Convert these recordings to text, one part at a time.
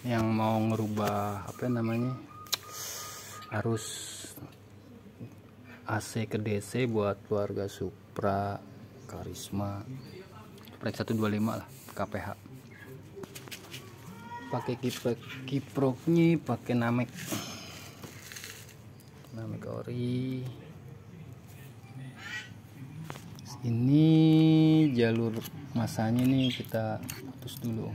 yang mau ngerubah apa namanya arus AC ke DC buat keluarga Supra, Karisma, Supra 125 lah, KPH. Pakai kiproknya pakai Namek ori. Ini jalur masanya nih kita putus dulu.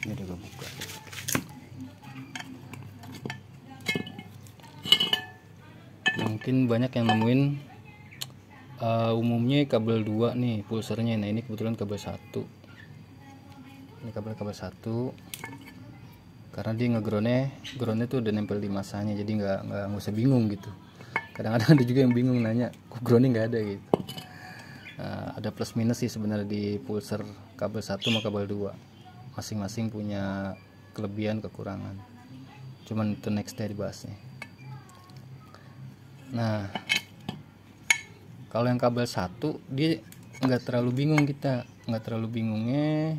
Ini udah kebuka. Mungkin banyak yang nemuin umumnya kabel 2 nih pulsernya. Nah ini kebetulan kabel 1. Ini kabel 1 karena dia groundnya tuh udah nempel di masanya, jadi nggak usah bingung gitu. Kadang-kadang ada juga yang bingung nanya kok groundnya nggak ada gitu. Ada plus minus sih sebenarnya di pulser kabel 1 sama kabel 2, masing-masing punya kelebihan kekurangan, cuman itu next day dibahasnya. Nah kalau yang kabel 1 dia nggak terlalu bingung, kita nggak terlalu bingungnya,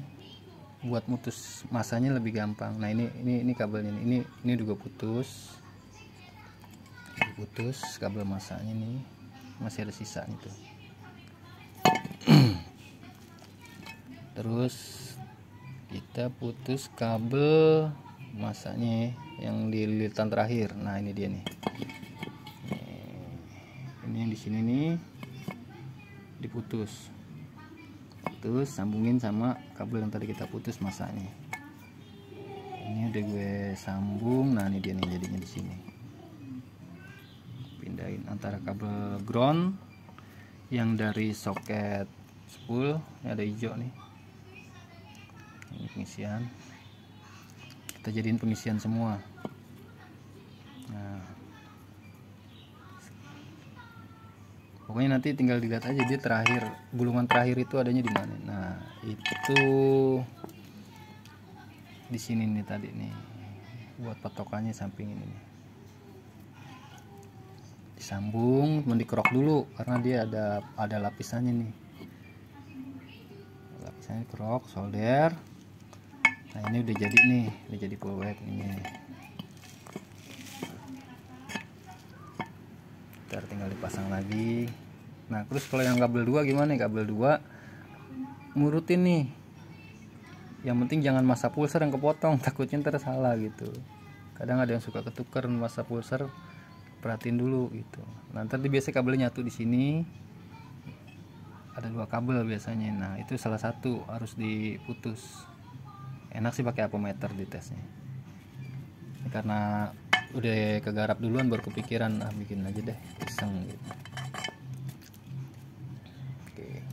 buat mutus masanya lebih gampang. Nah ini kabelnya ini juga putus kabel masanya nih, masih ada sisa itu. Terus kita putus kabel masanya yang di lilitan terakhir. Nah ini dia nih, ini yang di sini nih diputus, terus sambungin sama kabel yang tadi kita putus masanya. Ini udah gue sambung. Nah ini dia nih jadinya di sini. Pindahin antara kabel ground yang dari soket spool, ini ada hijau nih, ini pengisian, kita jadiin pengisian semua. Nah pokoknya nanti tinggal dilihat aja dia terakhir, gulungan terakhir itu adanya di mana. Nah itu di sini nih tadi nih, buat patokannya samping ini nih. Disambung, dikerok dulu karena dia ada lapisannya nih, lapisannya kerok, solder. Nah ini udah jadi nih, udah jadi full wet ini. Ntar tinggal dipasang lagi. Nah terus kalau yang kabel 2 gimana? Kabel 2 ngurutin nih, yang penting jangan masa pulser yang kepotong, takutnya ntar salah gitu. Kadang ada yang suka ketuker masa pulser, perhatiin dulu gitu. Nah nanti biasanya kabelnya nyatu di sini, ada 2 kabel biasanya. Nah itu salah satu harus diputus. Enak sih pakai apometer di tesnya, karena udah kegarap duluan baru kepikiran bikin aja deh iseng gitu. Oke.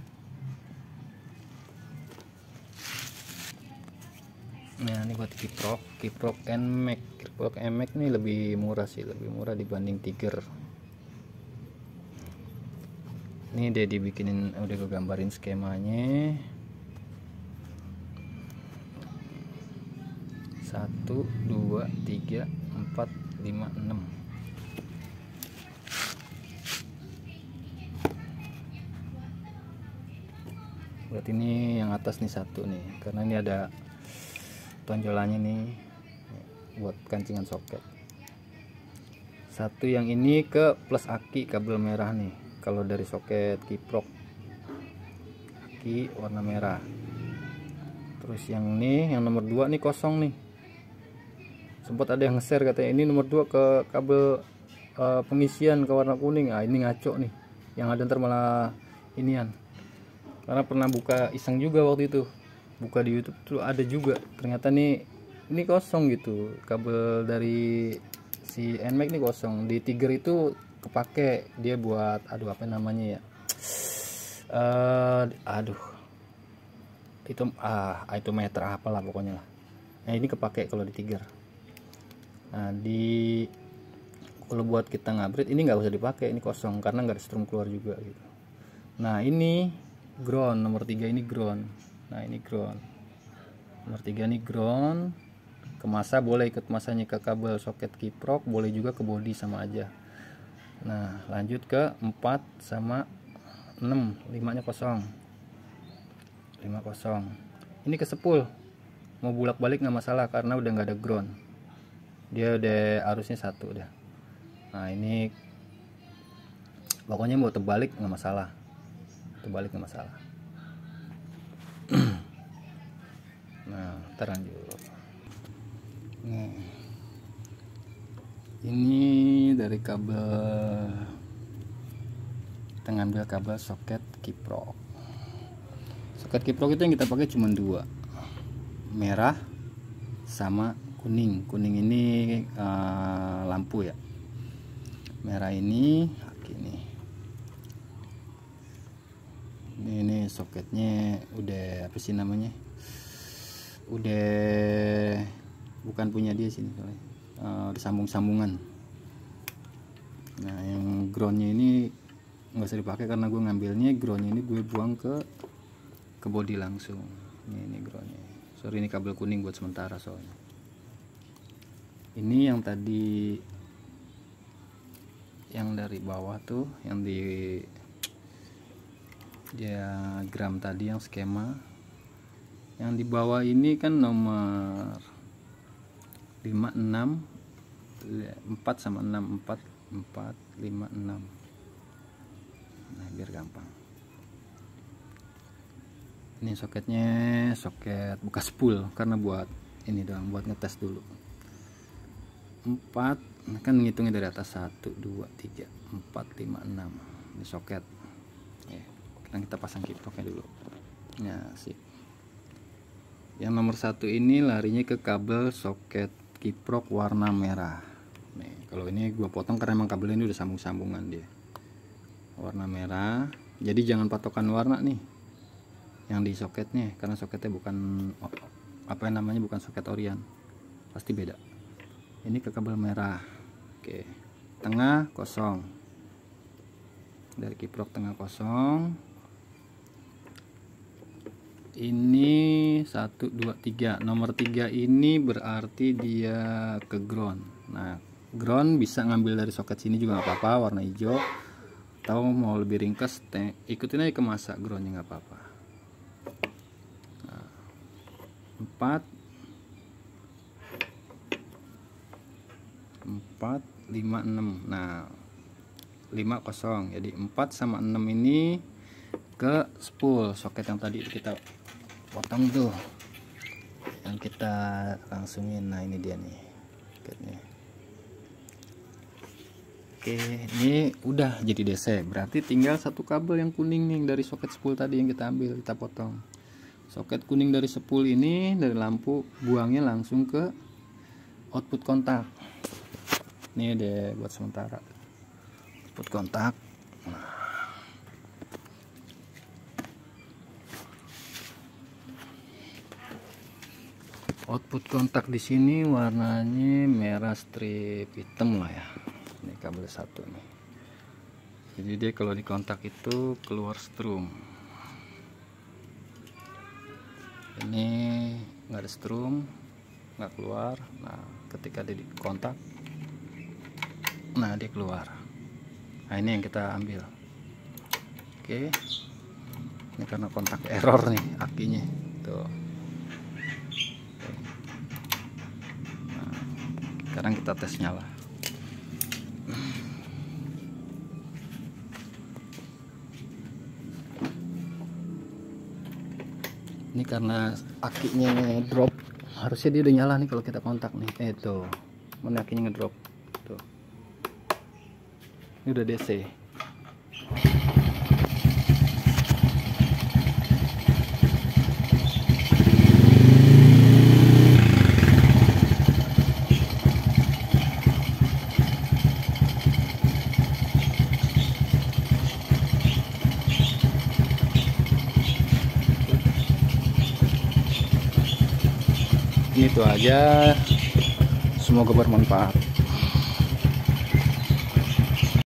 Nah ini buat kiprok NMAX. Kiprok NMAX nih lebih murah sih, lebih murah dibanding Tiger. Ini udah dibikinin, udah gue gambarin skemanya. 1 2 3 4 5 6. Buat ini yang atas nih 1 nih, karena ini ada tonjolannya nih buat kancingan soket. 1 yang ini ke plus aki kabel merah nih, kalau dari soket kiprok aki warna merah. Terus yang ini yang nomor 2 nih kosong nih, sempat ada yang nge-share katanya ini nomor 2 ke kabel pengisian ke warna kuning. Ah ini ngaco nih, yang ada ntar malah inian. Karena pernah buka iseng juga waktu itu, buka di YouTube tuh ada juga, ternyata nih ini kosong gitu, kabel dari si NMAX nih kosong. Di Tiger itu kepake dia buat apa namanya ya, itu meter apalah pokoknya lah. Nah ini kepake kalau di Tiger. Nah kalau buat kita ngabrit ini nggak usah dipakai, ini kosong karena nggak ada strum keluar juga gitu. Nah ini ground nomor 3 ini ground. Nah ini ground nomor 3 ini ground. Ke masa boleh ikut masanya ke kabel soket kiprok, boleh juga ke body sama aja. Nah lanjut ke 4 sama 6, 5 nya kosong, 5 kosong. ini ke spool, mau bulak balik nggak masalah karena udah nggak ada ground, dia udah arusnya satu udah. Nah ini pokoknya mau terbalik nggak masalah, terbalik nggak masalah. Nah terlanjut. Nah ini dari kabel, kita ngambil kabel soket kiprok. Soket kiprok itu yang kita pakai cuma dua, merah sama kuning. Kuning ini lampu ya, merah ini aki nih. Ini soketnya udah apa sih namanya, udah bukan punya dia sini soalnya, udah sambung-sambungan. Nah yang groundnya ini nggak usah dipakai karena gue ngambilnya groundnya ini gue buang ke body langsung. Ini groundnya, sorry ini kabel kuning buat sementara soalnya. Ini yang tadi yang dari bawah tuh, yang di diagram tadi yang skema, yang di bawah ini kan nomor 5 6 4 sama 6 4 5 6. Nah biar gampang, ini soketnya soket bekas spool karena buat ini doang, buat ngetes dulu. 4 kan ngitungnya dari atas, 1 2 3 4 5 6 ini soket ya. Sekarang kita pasang kiproknya dulu ya, sip. Yang nomor 1 ini larinya ke kabel soket kiprok warna merah nih. Kalau ini gua potong karena emang kabel ini udah sambung-sambungan dia, warna merah. Jadi jangan patokan warna nih yang di soketnya, karena soketnya bukan apa yang namanya, bukan soket Orion, pasti beda. Ini ke kabel merah. Oke, tengah kosong, dari kiprok tengah kosong. Ini 1 2 3, nomor 3 ini berarti dia ke ground. Nah ground bisa ngambil dari soket sini juga nggak apa-apa, warna hijau, atau mau lebih ringkas ikutin aja ke masa groundnya nggak apa-apa. 4 5 6. Nah 5 kosong, jadi 4 sama 6 ini ke spool soket yang tadi kita potong tuh, yang kita langsungin. Nah ini dia nih soketnya. Oke, ini udah jadi DC, berarti tinggal satu kabel yang kuning nih dari soket spool tadi yang kita ambil, kita potong. Soket kuning dari spool ini, dari lampu, buangnya langsung ke output kontak. Ini deh buat sementara output kontak. Output kontak di sini warnanya merah strip hitam lah ya. Ini kabel 1 nih. Jadi dia kalau di kontak itu keluar strum. Ini nggak ada strum, nggak keluar. Nah ketika dia di kontak, nah dia keluar. Nah ini yang kita ambil. Oke, ini karena kontak error nih akinya tuh. Nah, sekarang kita tes nyala. Ini karena akinya drop, harusnya dia udah nyala nih kalau kita kontak nih. Tuh, mana akinya ngedrop tuh. Ini udah DC. Itu aja, semoga bermanfaat.